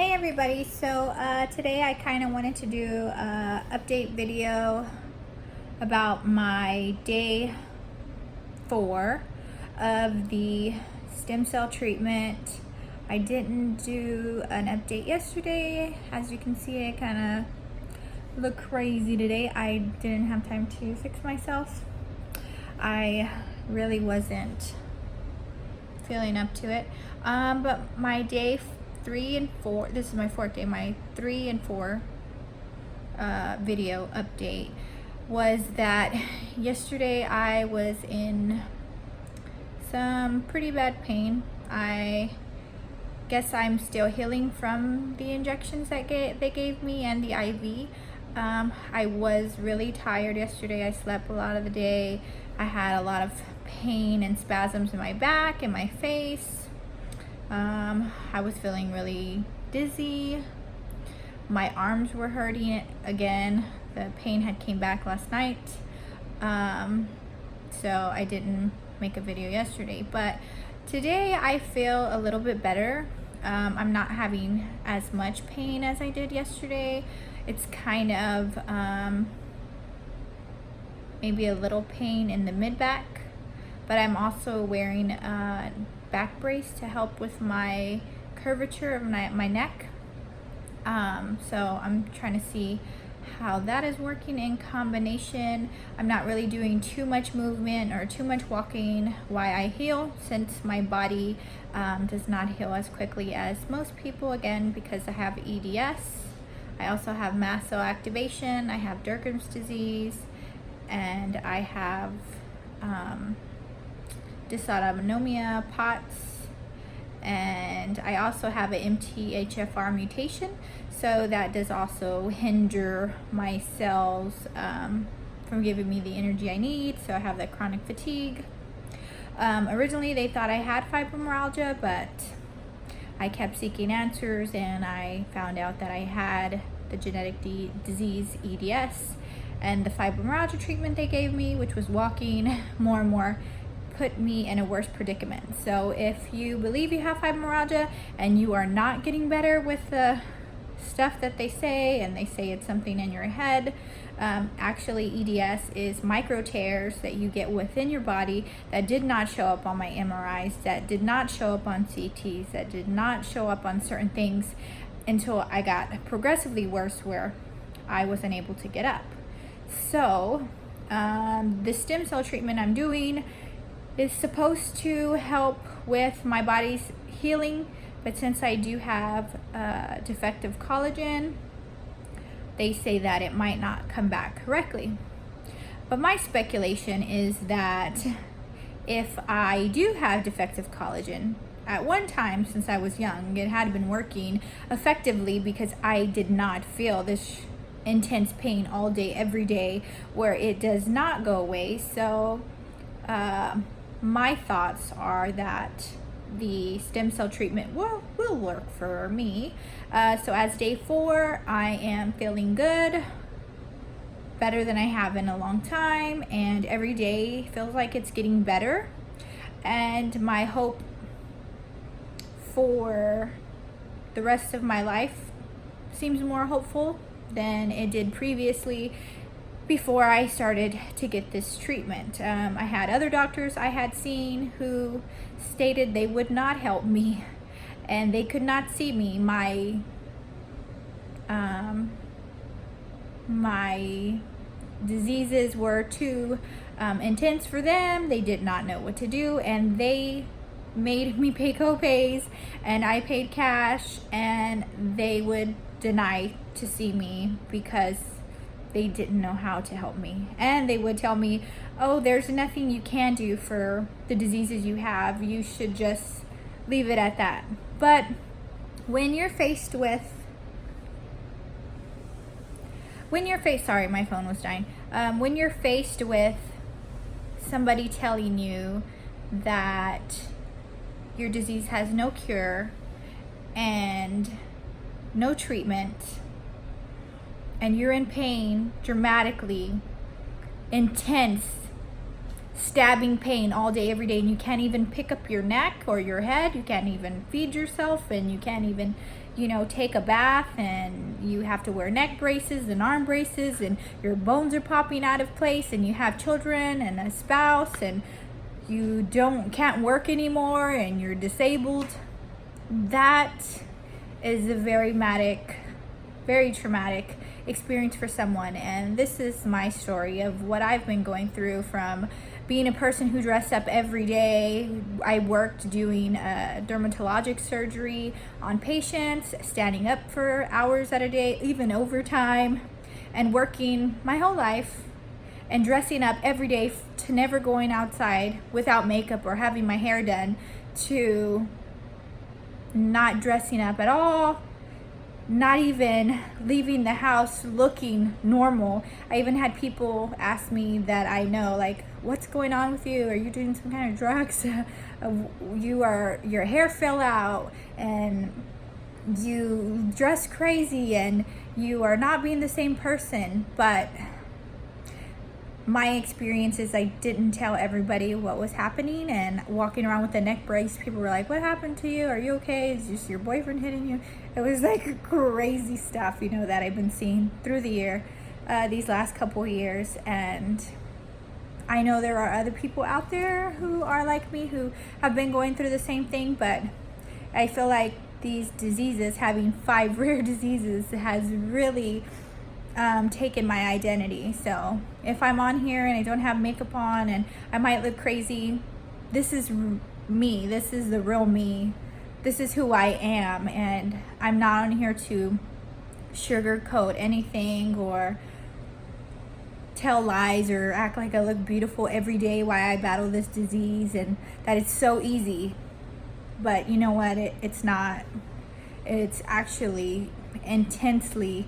Hey everybody, so today I kind of wanted to do a update video about my day 4 of the stem cell treatment. I didn't do an update yesterday. As you can see, I kind of look crazy today. I didn't have time to fix myself. I really wasn't feeling up to it, but my day 3 and 4, this is my 4th day, my 3 and 4 video update was that yesterday I was in some pretty bad pain. I guess I'm still healing from the injections that they gave me and the IV. I was really tired yesterday. I slept a lot of the day. I had a lot of pain and spasms in my back and my face. I was feeling really dizzy. My arms were hurting again. The pain had came back last night. So I didn't make a video yesterday, but today I feel a little bit better. I'm not having as much pain as I did yesterday. It's kind of maybe a little pain in the mid-back, but I'm also wearing a back brace to help with my curvature of my neck. So I'm trying to see how that is working in combination. I'm not really doing too much movement or too much walking while I heal, since my body does not heal as quickly as most people, again because I have EDS. I also have mast cell activation, I have Durkheim's disease, and I have dysautonomia, POTS, and I also have an MTHFR mutation, so that does also hinder my cells from giving me the energy I need. So I have that chronic fatigue. Originally they thought I had fibromyalgia, but I kept seeking answers and I found out that I had the genetic disease EDS, and the fibromyalgia treatment they gave me, which was walking more and more, put me in a worse predicament. So if you believe you have fibromyalgia and you are not getting better with the stuff that they say, and they say it's something in your head, actually EDS is micro tears that you get within your body that did not show up on my MRIs, that did not show up on CTs, that did not show up on certain things until I got progressively worse where I wasn't able to get up. So the stem cell treatment I'm doing is supposed to help with my body's healing, but since I do have defective collagen, they say that it might not come back correctly. But my speculation is that if I do have defective collagen, at one time since I was young, it had been working effectively because I did not feel this intense pain all day, every day, where it does not go away. So my thoughts are that the stem cell treatment will work for me. So as day 4, I am feeling good, better than I have in a long time, and every day feels like it's getting better. And my hope for the rest of my life seems more hopeful than it did previously, before I started to get this treatment. I had other doctors I had seen who stated they would not help me and they could not see me. My diseases were too intense for them. They did not know what to do, and they made me pay co-pays, and I paid cash, and they would deny to see me because they didn't know how to help me. And they would tell me, oh, there's nothing you can do for the diseases you have, you should just leave it at that. But when you're faced with sorry, my phone was dying. When you're faced with somebody telling you that your disease has no cure and no treatment, and you're in pain, dramatically intense stabbing pain all day, every day, and you can't even pick up your neck or your head. You can't even feed yourself, and you can't even, take a bath, and you have to wear neck braces and arm braces, and your bones are popping out of place, and you have children and a spouse, and you can't work anymore, and you're disabled. That is a very traumatic experience for someone. And this is my story of what I've been going through, from being a person who dressed up every day. I worked doing dermatologic surgery on patients, standing up for hours at a day, even overtime, and working my whole life and dressing up every day, to never going outside without makeup or having my hair done, to not dressing up at all, not even leaving the house looking normal. I even had people ask me that I know, like, what's going on with you? Are you doing some kind of drugs? Your hair fell out, and you dress crazy, and you are not being the same person. But my experience is I didn't tell everybody what was happening, and walking around with a neck brace, people were like, what happened to you? Are you okay? Is just your boyfriend hitting you? It was like crazy stuff, that I've been seeing through the year, these last couple years. And I know there are other people out there who are like me, who have been going through the same thing, but I feel like these diseases, having 5 rare diseases, has really taken my identity. So if I'm on here and I don't have makeup on and I might look crazy, this is me. This is the real me. This is who I am, and I'm not on here to sugarcoat anything or tell lies or act like I look beautiful every day while I battle this disease, and that it's so easy. But you know what? It's not. It's actually intensely,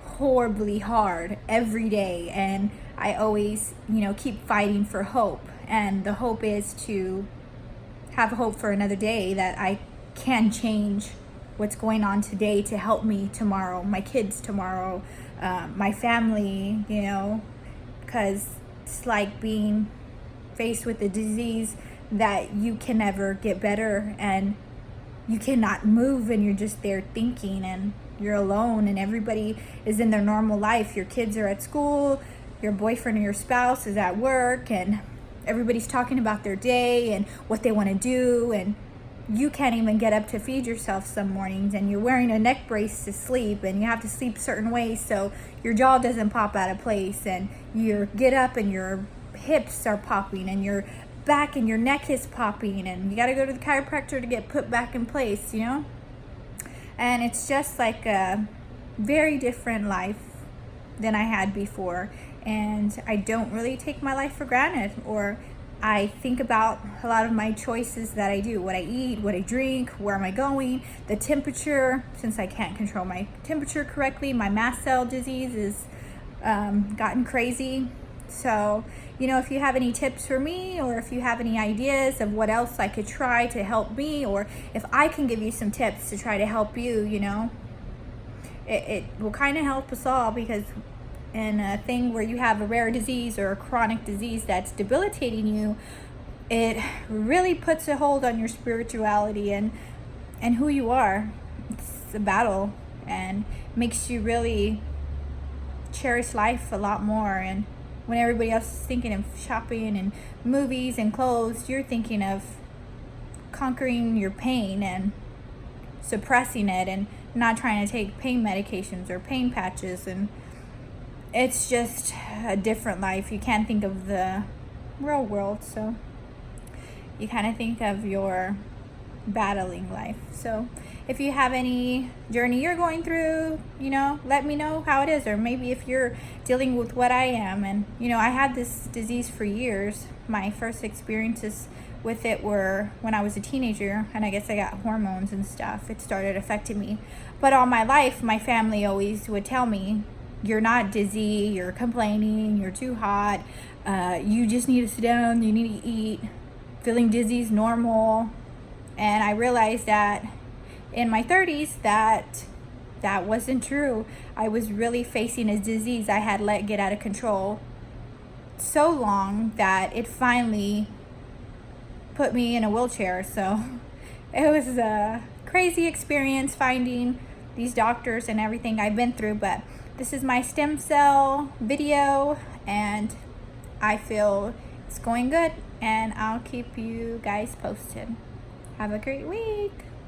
horribly hard every day, and I always keep fighting for hope. And the hope is to have hope for another day, that I can change what's going on today to help me tomorrow, my kids tomorrow, my family, because it's like being faced with a disease that you can never get better, and you cannot move, and you're just there thinking, and you're alone, and everybody is in their normal life. Your kids are at school, your boyfriend or your spouse is at work, and everybody's talking about their day and what they want to do, and you can't even get up to feed yourself some mornings, and you're wearing a neck brace to sleep, and you have to sleep certain ways so your jaw doesn't pop out of place, and you get up and your hips are popping, and your back and your neck is popping, and you got to go to the chiropractor to get put back in place, And it's just like a very different life than I had before. And I don't really take my life for granted, or I think about a lot of my choices that I do, what I eat, what I drink, where am I going, the temperature, since I can't control my temperature correctly. My mast cell disease is gotten crazy. So, if you have any tips for me, or if you have any ideas of what else I could try to help me, or if I can give you some tips to try to help you, it will kind of help us all, because in a thing where you have a rare disease or a chronic disease that's debilitating you, it really puts a hold on your spirituality and who you are. It's a battle, and makes you really cherish life a lot more. And when everybody else is thinking of shopping and movies and clothes, you're thinking of conquering your pain and suppressing it, and not trying to take pain medications or pain patches. And it's just a different life. You can't think of the real world, so you kind of think of your battling life. So if you have any journey you're going through, let me know how it is, or maybe if you're dealing with what I am. And I had this disease for years. My first experiences with it were when I was a teenager, and I guess I got hormones and stuff. It started affecting me. But all my life, my family always would tell me, you're not dizzy, you're complaining, you're too hot, you just need to sit down, you need to eat, feeling dizzy is normal. And I realized that in my 30s that wasn't true. I was really facing a disease I had let get out of control, so long that it finally put me in a wheelchair. So it was a crazy experience finding these doctors and everything I've been through, but this is my stem cell video and I feel it's going good, and I'll keep you guys posted. Have a great week.